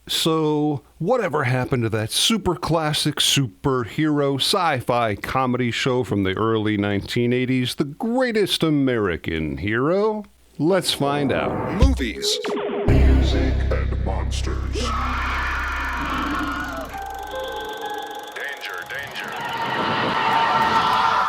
So, whatever happened to that super classic superhero sci-fi comedy show from the early 1980s, The Greatest American Hero? Let's find out. Movies, music, and monsters. Danger, danger.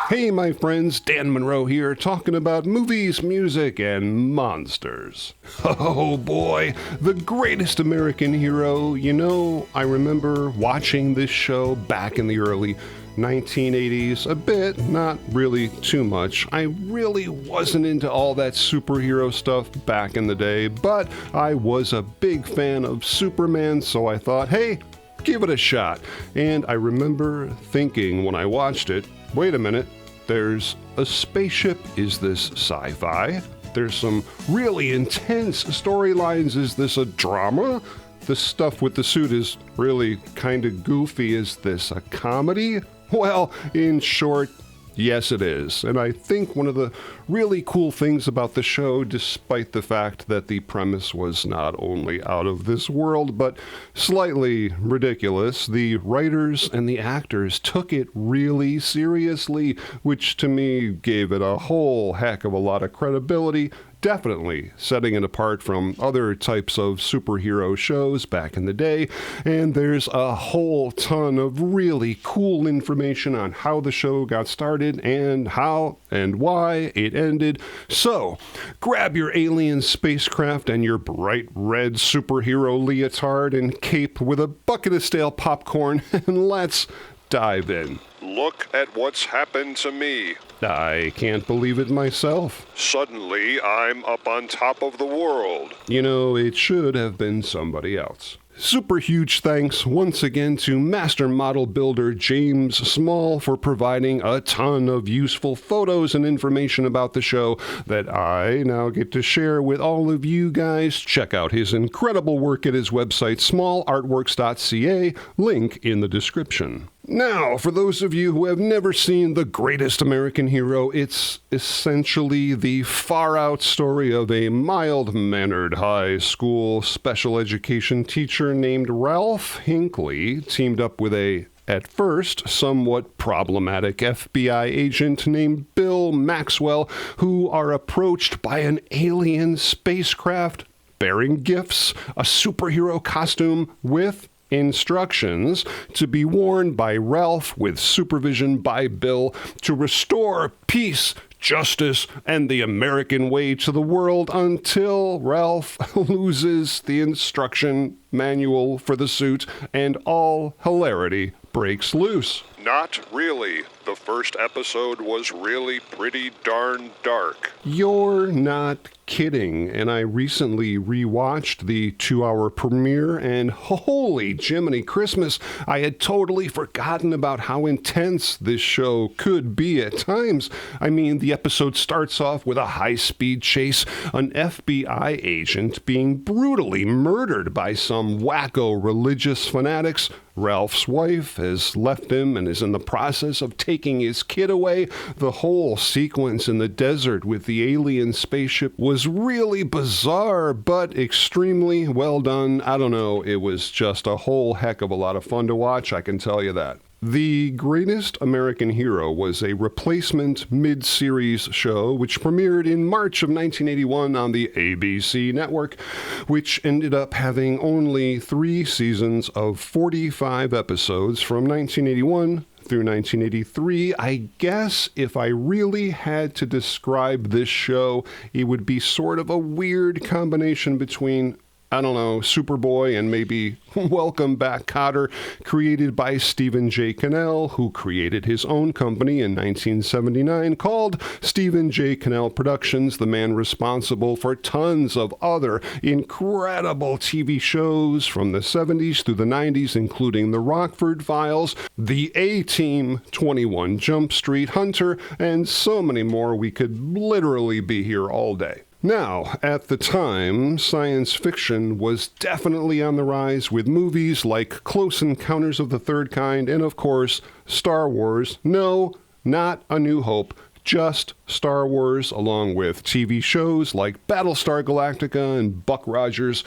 Hey, my friends, Dan Monroe here, talking about movies, music, and monsters. Oh boy, The Greatest American Hero. You know, I remember watching this show back in the early 1980s, a bit, not really too much. I really wasn't into all that superhero stuff back in the day, but I was a big fan of Superman, so I thought, hey, give it a shot. And I remember thinking when I watched it, wait a minute, there's a spaceship. Is this sci-fi? There's some really intense storylines. Is this a drama? The stuff with the suit is really kind of goofy. Is this a comedy? Well, in short, yes it is. And I think one of the really cool things about the show, despite the fact that the premise was not only out of this world, but slightly ridiculous, the writers and the actors took it really seriously, which to me gave it a whole heck of a lot of credibility. Definitely setting it apart from other types of superhero shows back in the day. And there's a whole ton of really cool information on how the show got started and how and why it ended. So grab your alien spacecraft and your bright red superhero leotard and cape with a bucket of stale popcorn, and let's dive in. Look at what's happened to me. I can't believe it myself. Suddenly, I'm up on top of the world. You know, it should have been somebody else. Super huge thanks once again to master model builder James Small for providing a ton of useful photos and information about the show that I now get to share with all of you guys. Check out his incredible work at his website, smallartworks.ca, link in the description. Now, for those of you who have never seen The Greatest American Hero, it's essentially the far-out story of a mild-mannered high school special education teacher named Ralph Hinckley teamed up with a, at first, somewhat problematic FBI agent named Bill Maxwell, who are approached by an alien spacecraft bearing gifts, a superhero costume with instructions to be worn by Ralph with supervision by Bill to restore peace, justice, and the American way to the world until Ralph loses the instruction manual for the suit and all hilarity breaks loose. Not really. The first episode was really pretty darn dark. You're not kidding. And I recently rewatched the 2-hour premiere, and holy Jiminy Christmas, I had totally forgotten about how intense this show could be at times. I mean, the episode starts off with a high-speed chase, an FBI agent being brutally murdered by some wacko religious fanatics. Ralph's wife has left him and is in the process of taking his kid away. The whole sequence in the desert with the alien spaceship was really bizarre, but extremely well done. I don't know, it was just a whole heck of a lot of fun to watch, I can tell you that. The Greatest American Hero was a replacement mid-series show which premiered in March of 1981 on the ABC network, which ended up having only 3 seasons of 45 episodes from 1981 through 1983. I guess if I really had to describe this show, it would be sort of a weird combination between, I don't know, Superboy and maybe Welcome Back, Kotter, created by Stephen J. Cannell, who created his own company in 1979 called Stephen J. Cannell Productions, the man responsible for tons of other incredible TV shows from the 70s through the 90s, including The Rockford Files, The A-Team, 21 Jump Street, Hunter, and so many more. We could literally be here all day. Now, at the time, science fiction was definitely on the rise with movies like Close Encounters of the Third Kind and, of course, Star Wars. No, not A New Hope, just Star Wars, along with TV shows like Battlestar Galactica and Buck Rogers.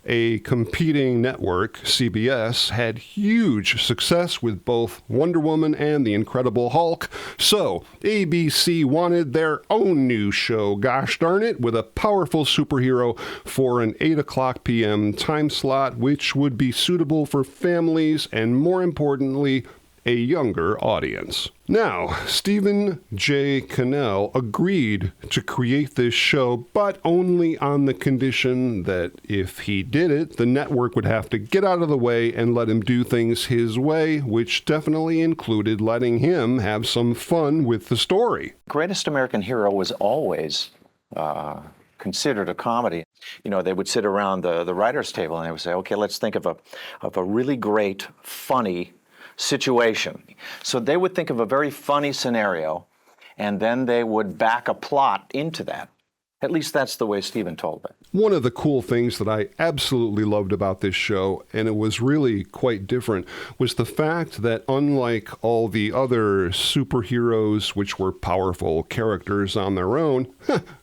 A competing network, CBS, had huge success with both Wonder Woman and The Incredible Hulk, so ABC wanted their own new show, gosh darn it, with a powerful superhero for an 8 o'clock p.m. time slot, which would be suitable for families and, more importantly, a younger audience. Now, Stephen J. Cannell agreed to create this show, but only on the condition that if he did it, the network would have to get out of the way and let him do things his way, which definitely included letting him have some fun with the story. Greatest American Hero was always considered a comedy. You know, they would sit around the writer's table and they would say, okay, let's think of a really great, funny situation. So they would think of a very funny scenario, and then they would back a plot into that. At least that's the way Stephen told it. One of the cool things that I absolutely loved about this show, and it was really quite different, was the fact that unlike all the other superheroes, which were powerful characters on their own,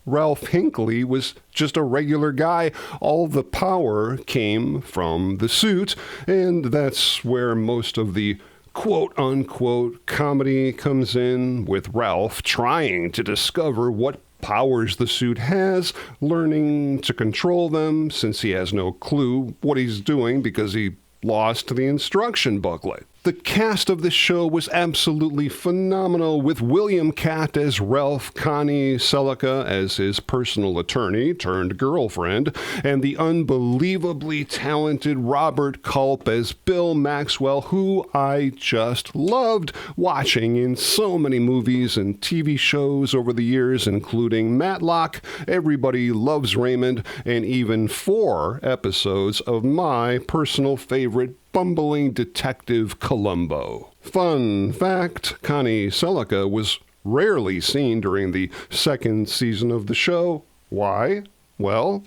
Ralph Hinckley was just a regular guy. All the power came from the suit, and that's where most of the quote-unquote comedy comes in, with Ralph trying to discover what powers the suit has, learning to control them since he has no clue what he's doing because he lost the instruction booklet. The cast of this show was absolutely phenomenal, with William Katt as Ralph, Connie Sellecca as his personal attorney turned girlfriend, and the unbelievably talented Robert Culp as Bill Maxwell, who I just loved watching in so many movies and TV shows over the years, including Matlock, Everybody Loves Raymond, and even 4 episodes of my personal favorite bumbling detective Columbo. Fun fact, Connie Sellecca was rarely seen during the 2nd season of the show. Why? Well,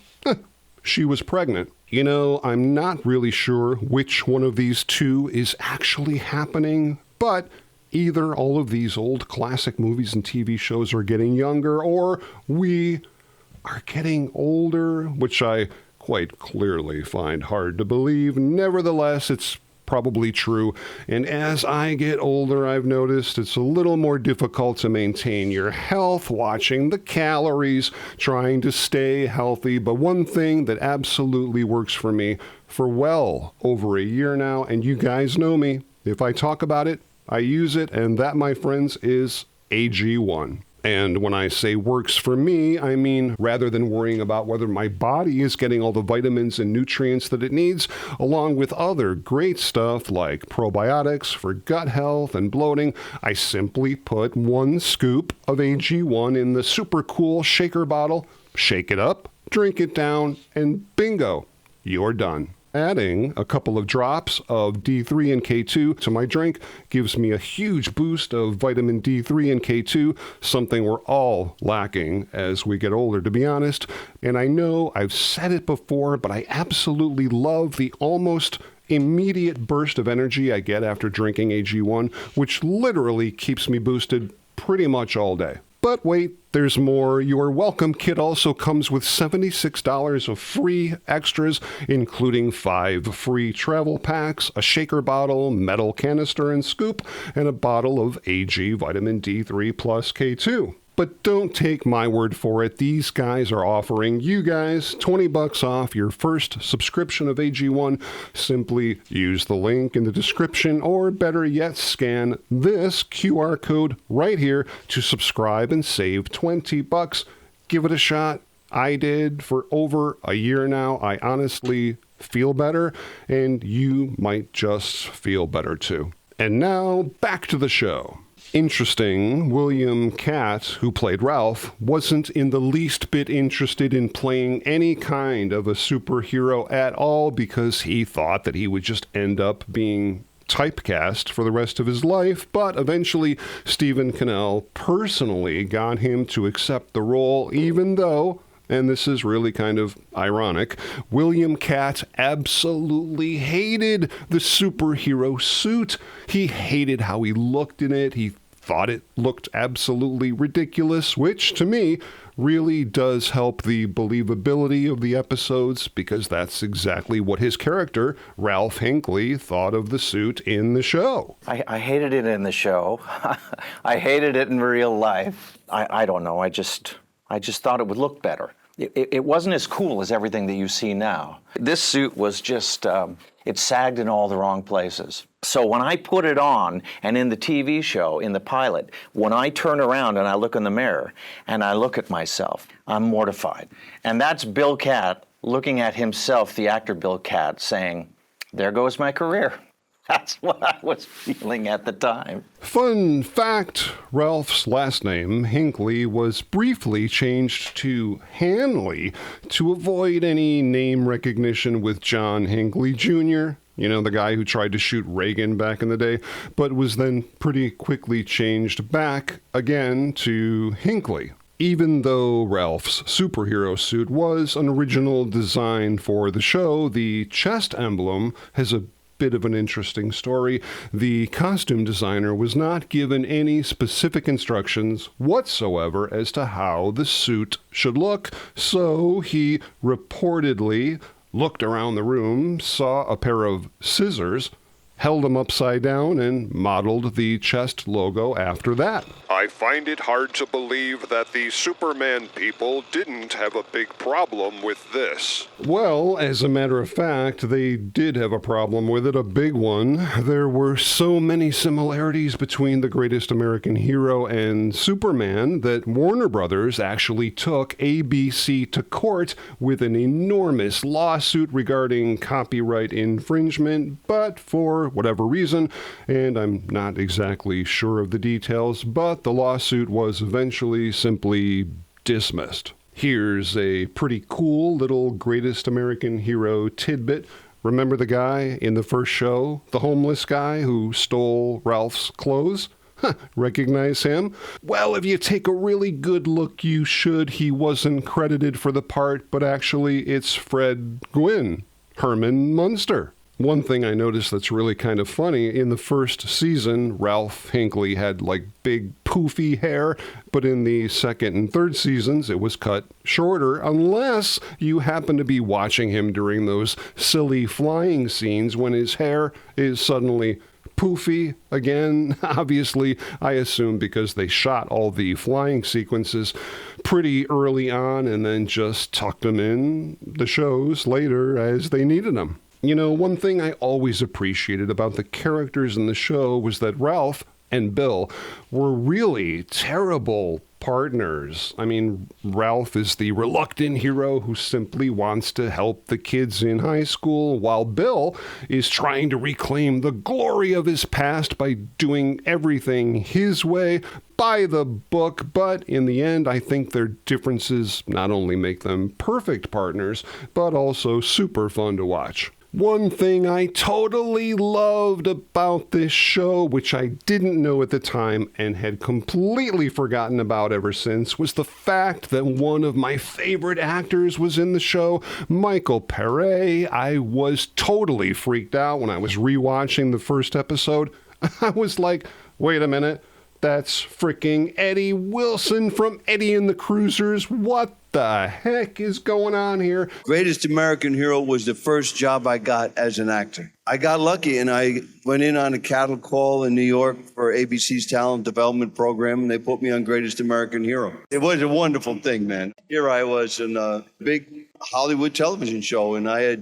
she was pregnant. You know, I'm not really sure which one of these two is actually happening, but either all of these old classic movies and TV shows are getting younger, or we are getting older, which I quite clearly find hard to believe. Nevertheless, it's probably true. And as I get older, I've noticed it's a little more difficult to maintain your health, watching the calories, trying to stay healthy. But one thing that absolutely works for me for well over a year now, and you guys know me, if I talk about it, I use it, and that, my friends, is AG1. And when I say works for me, I mean rather than worrying about whether my body is getting all the vitamins and nutrients that it needs, along with other great stuff like probiotics for gut health and bloating, I simply put 1 scoop of AG1 in the super cool shaker bottle, shake it up, drink it down, and bingo, you're done. Adding a couple of drops of D3 and K2 to my drink gives me a huge boost of vitamin D3 and K2, something we're all lacking as we get older, to be honest. And I know I've said it before, but I absolutely love the almost immediate burst of energy I get after drinking AG1, which literally keeps me boosted pretty much all day. But wait, there's more. Your welcome kit also comes with $76 of free extras, including 5 free travel packs, a shaker bottle, metal canister and scoop, and a bottle of AG Vitamin D3 plus K2. But don't take my word for it. These guys are offering you guys $20 off your first subscription of AG1. Simply use the link in the description, or better yet, scan this QR code right here to subscribe and save $20. Give it a shot. I did for over a year now. I honestly feel better, and you might just feel better too. And now, back to the show. Interesting, William Katt, who played Ralph, wasn't in the least bit interested in playing any kind of a superhero at all, because he thought that he would just end up being typecast for the rest of his life. But eventually, Stephen Cannell personally got him to accept the role, even though, and this is really kind of ironic, William Katt absolutely hated the superhero suit. He hated how he looked in it. He thought it looked absolutely ridiculous, which to me really does help the believability of the episodes, because that's exactly what his character, Ralph Hinckley, thought of the suit in the show. I hated it in the show. I hated it in real life. I don't know. I just thought it would look better. It wasn't as cool as everything that you see now. This suit was just, it sagged in all the wrong places. So when I put it on, and in the TV show, in the pilot, when I turn around and I look in the mirror and I look at myself, I'm mortified. And that's Bill Catt looking at himself, the actor Bill Catt, saying, there goes my career. That's what I was feeling at the time. Fun fact, Ralph's last name, Hinckley, was briefly changed to Hanley to avoid any name recognition with John Hinckley Jr., you know, the guy who tried to shoot Reagan back in the day, but was then pretty quickly changed back again to Hinckley. Even though Ralph's superhero suit was an original design for the show, the chest emblem has a bit of an interesting story. The costume designer was not given any specific instructions whatsoever as to how the suit should look, so he reportedly looked around the room, saw a pair of scissors, held them upside down, and modeled the chest logo after that. I find it hard to believe that the Superman people didn't have a big problem with this. Well, as a matter of fact, they did have a problem with it, a big one. There were so many similarities between the Greatest American Hero and Superman that Warner Brothers actually took ABC to court with an enormous lawsuit regarding copyright infringement, but for whatever reason, and I'm not exactly sure of the details, but the lawsuit was eventually simply dismissed. Here's a pretty cool little Greatest American Hero tidbit. Remember the guy in the first show, the homeless guy who stole Ralph's clothes? Recognize him? Well, if you take a really good look, you should. He wasn't credited for the part, but actually it's Fred Gwynne, Herman Munster. One thing I noticed that's really kind of funny, in the first season, Ralph Hinckley had like big poofy hair, but in the second and third seasons, it was cut shorter, unless you happen to be watching him during those silly flying scenes when his hair is suddenly poofy again. Obviously, I assume because they shot all the flying sequences pretty early on and then just tucked them in the shows later as they needed them. You know, one thing I always appreciated about the characters in the show was that Ralph and Bill were really terrible partners. I mean, Ralph is the reluctant hero who simply wants to help the kids in high school, while Bill is trying to reclaim the glory of his past by doing everything his way, by the book. But in the end, I think their differences not only make them perfect partners, but also super fun to watch. One thing I totally loved about this show, which I didn't know at the time and had completely forgotten about ever since, was the fact that one of my favorite actors was in the show, Michael Pare. I was totally freaked out when I was rewatching the first episode. I was like, wait a minute, that's freaking Eddie Wilson from Eddie and the Cruisers. What the heck is going on here? Greatest American Hero was the first job I got as an actor. I got lucky and I went in on a cattle call in New York for ABC's talent development program, and they put me on Greatest American Hero. It was a wonderful thing, man. Here I was in a big Hollywood television show, and I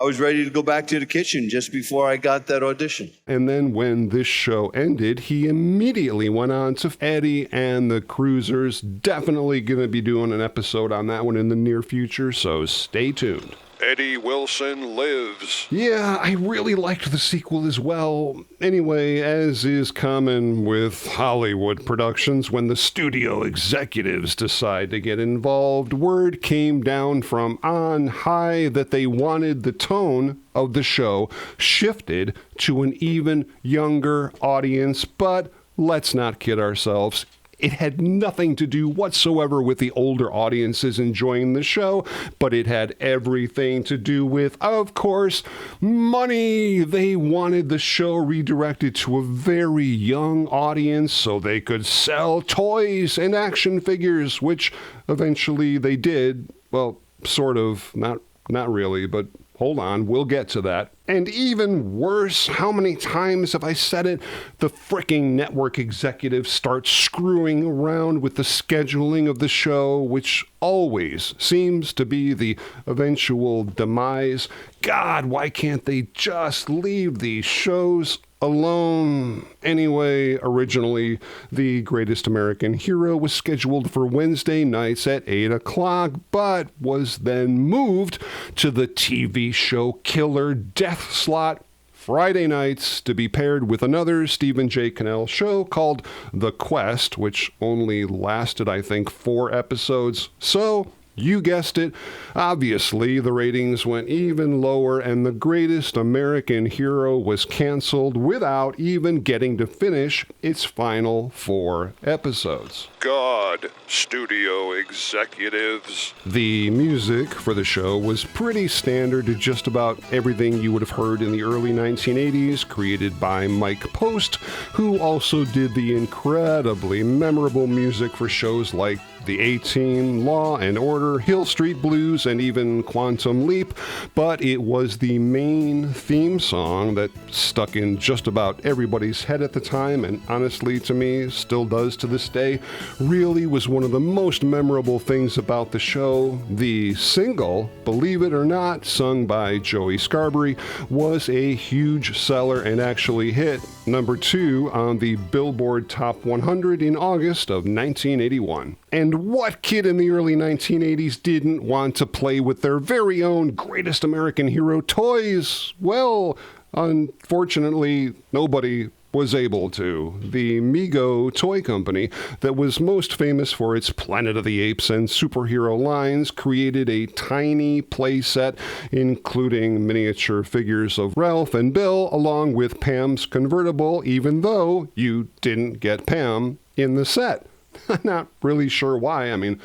was ready to go back to the kitchen just before I got that audition. And then when this show ended, he immediately went on to Eddie and the Cruisers. Definitely going to be doing an episode on that one in the near future, so stay tuned. Eddie Wilson lives. Yeah, I really liked the sequel as well. Anyway, as is common with Hollywood productions, when the studio executives decide to get involved, word came down from on high that they wanted the tone of the show shifted to an even younger audience. But let's not kid ourselves. It had nothing to do whatsoever with the older audiences enjoying the show, but it had everything to do with, of course, money. They wanted the show redirected to a very young audience so they could sell toys and action figures, which eventually they did. Well, sort of, not really, but hold on, we'll get to that. And even worse, how many times have I said it? The fricking network executives start screwing around with the scheduling of the show, which always seems to be the eventual demise. God, why can't they just leave these shows alone? Anyway, originally, The Greatest American Hero was scheduled for Wednesday nights at 8 o'clock, but was then moved to the TV show killer death slot Friday nights to be paired with another Stephen J. Cannell show called The Quest, which only lasted, I think, 4 episodes. So, you guessed it, obviously the ratings went even lower and The Greatest American Hero was canceled without even getting to finish its final 4 episodes. God, studio executives. The music for the show was pretty standard to just about everything you would have heard in the early 1980s, created by Mike Post, who also did the incredibly memorable music for shows like The A-Team, Law and Order, Hill Street Blues, and even Quantum Leap, but it was the main theme song that stuck in just about everybody's head at the time, and honestly to me, still does to this day, really was one of the most memorable things about the show. The single, Believe It or Not, sung by Joey Scarberry, was a huge seller and actually hit number 2 on the Billboard Top 100 in August of 1981. And what kid in the early 1980s didn't want to play with their very own Greatest American Hero toys? Well, unfortunately, nobody was able to. The Mego toy company, that was most famous for its Planet of the Apes and superhero lines, created a tiny playset including miniature figures of Ralph and Bill along with Pam's convertible, even though you didn't get Pam in the set. I'm not really sure why. I mean,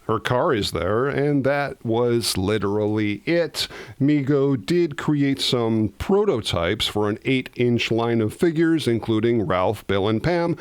her car is there, and that was literally it. Mego did create some prototypes for an 8-inch line of figures, including Ralph, Bill, and Pam,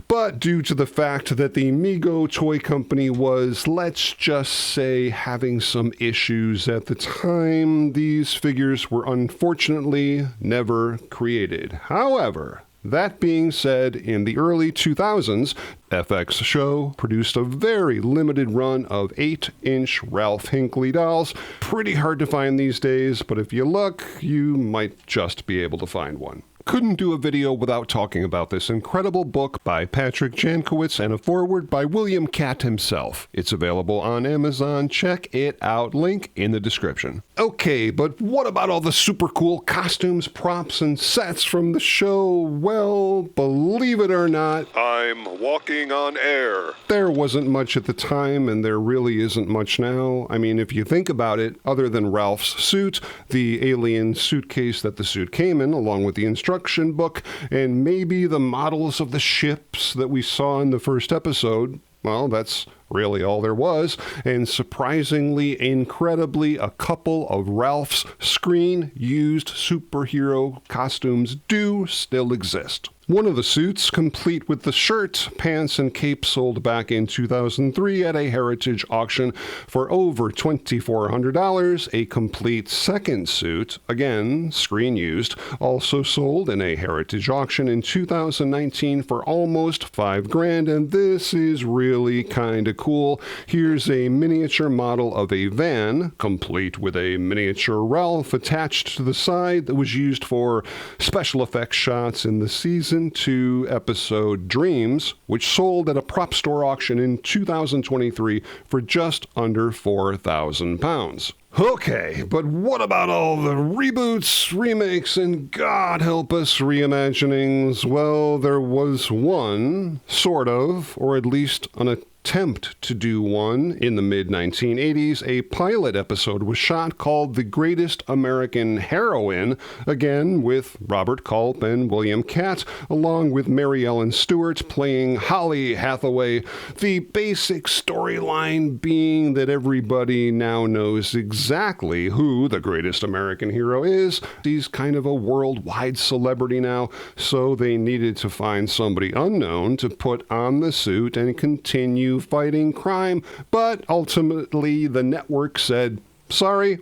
but due to the fact that the Mego toy company was, let's just say, having some issues at the time, these figures were unfortunately never created. However, that being said, in the early 2000s, FX Show produced a very limited run of 8-inch Ralph Hinckley dolls. Pretty hard to find these days, but if you look, you might just be able to find one. Couldn't do a video without talking about this incredible book by Patrick Jankowitz and a foreword by William Catt himself. It's available on Amazon. Check it out. Link in the description. Okay, but what about all the super cool costumes, props, and sets from the show? Well, believe it or not, I'm walking on air. there wasn't much at the time, and there really isn't much now. I mean, if you think about it, other than Ralph's suit, the alien suitcase that the suit came in, along with the instruction book, and maybe the models of the ships that we saw in the first episode, well, that's really all there was. And surprisingly, incredibly, a couple of Ralph's screen-used superhero costumes do still exist. One of the suits, complete with the shirt, pants, and cape, sold back in 2003 at a heritage auction for over $2,400. A complete second suit, again screen-used, also sold in a heritage auction in 2019 for almost $5,000, and this is really kind of cool. Here's a miniature model of a van, complete with a miniature Ralph attached to the side that was used for special effects shots in the season 2 episode Dreams, which sold at a prop store auction in 2023 for just under £4,000. Okay, but what about all the reboots, remakes, and God help us, reimaginings? Well, there was one, sort of, or at least an attempt to do one in the mid-1980s, a pilot episode was shot called The Greatest American Heroine, again with Robert Culp and William Katt, along with Mary Ellen Stewart playing Holly Hathaway. The basic storyline being that everybody now knows exactly who the greatest American hero is. He's kind of a worldwide celebrity now, so they needed to find somebody unknown to put on the suit and continue fighting crime. But ultimately, the network said, sorry,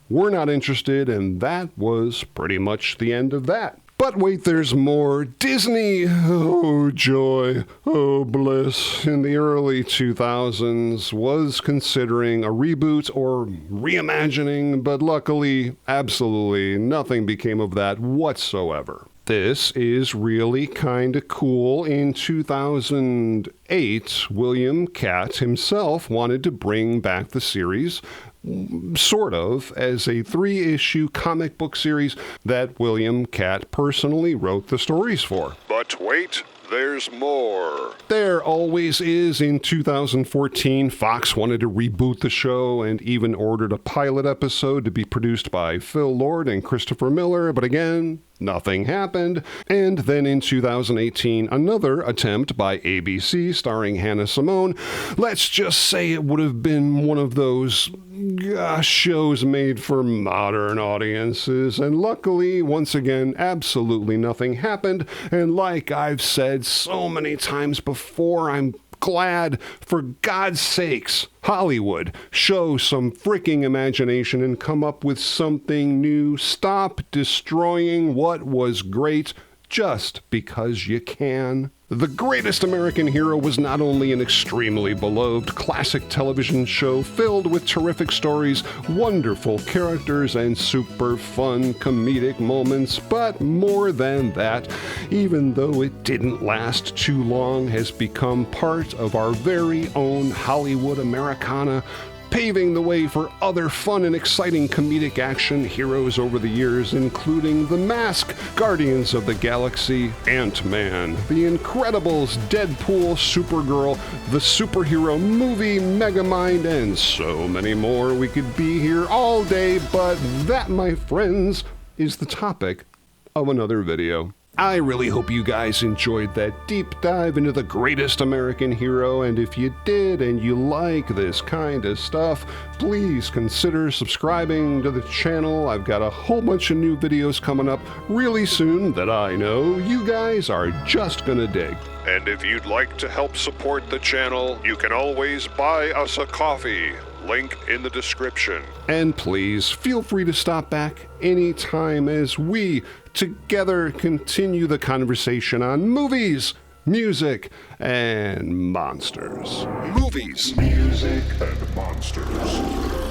we're not interested, and that was pretty much the end of that. But wait, there's more. Disney, oh joy, oh bliss, in the early 2000s was considering a reboot or reimagining, but luckily, absolutely nothing became of that whatsoever. This is really kind of cool. In 2008, William Katt himself wanted to bring back the series, sort of, as a 3-issue comic book series that William Katt personally wrote the stories for. But wait, there's more. There always is. In 2014, Fox wanted to reboot the show and even ordered a pilot episode to be produced by Phil Lord and Christopher Miller, but again, nothing happened. And then in 2018, another attempt by ABC starring Hannah Simone. Let's just say it would have been one of those shows made for modern audiences. And luckily, once again, absolutely nothing happened. And like I've said so many times before, I'm glad, for God's sakes, Hollywood, show some freaking imagination and come up with something new. Stop destroying what was great just because you can. The Greatest American Hero was not only an extremely beloved classic television show filled with terrific stories, wonderful characters, and super fun comedic moments, but more than that, even though it didn't last too long, has become part of our very own Hollywood Americana, paving the way for other fun and exciting comedic action heroes over the years, including The Mask, Guardians of the Galaxy, Ant-Man, The Incredibles, Deadpool, Supergirl, the superhero movie Megamind, and so many more. We could be here all day, but that, my friends, is the topic of another video. I really hope you guys enjoyed that deep dive into the greatest American hero, and if you did and you like this kind of stuff, please consider subscribing to the channel. I've got a whole bunch of new videos coming up really soon that I know you guys are just gonna dig. And if you'd like to help support the channel, you can always buy us a coffee. Link in the description. And please feel free to stop back anytime as we together continue the conversation on movies, music, and monsters. Movies, music, and monsters.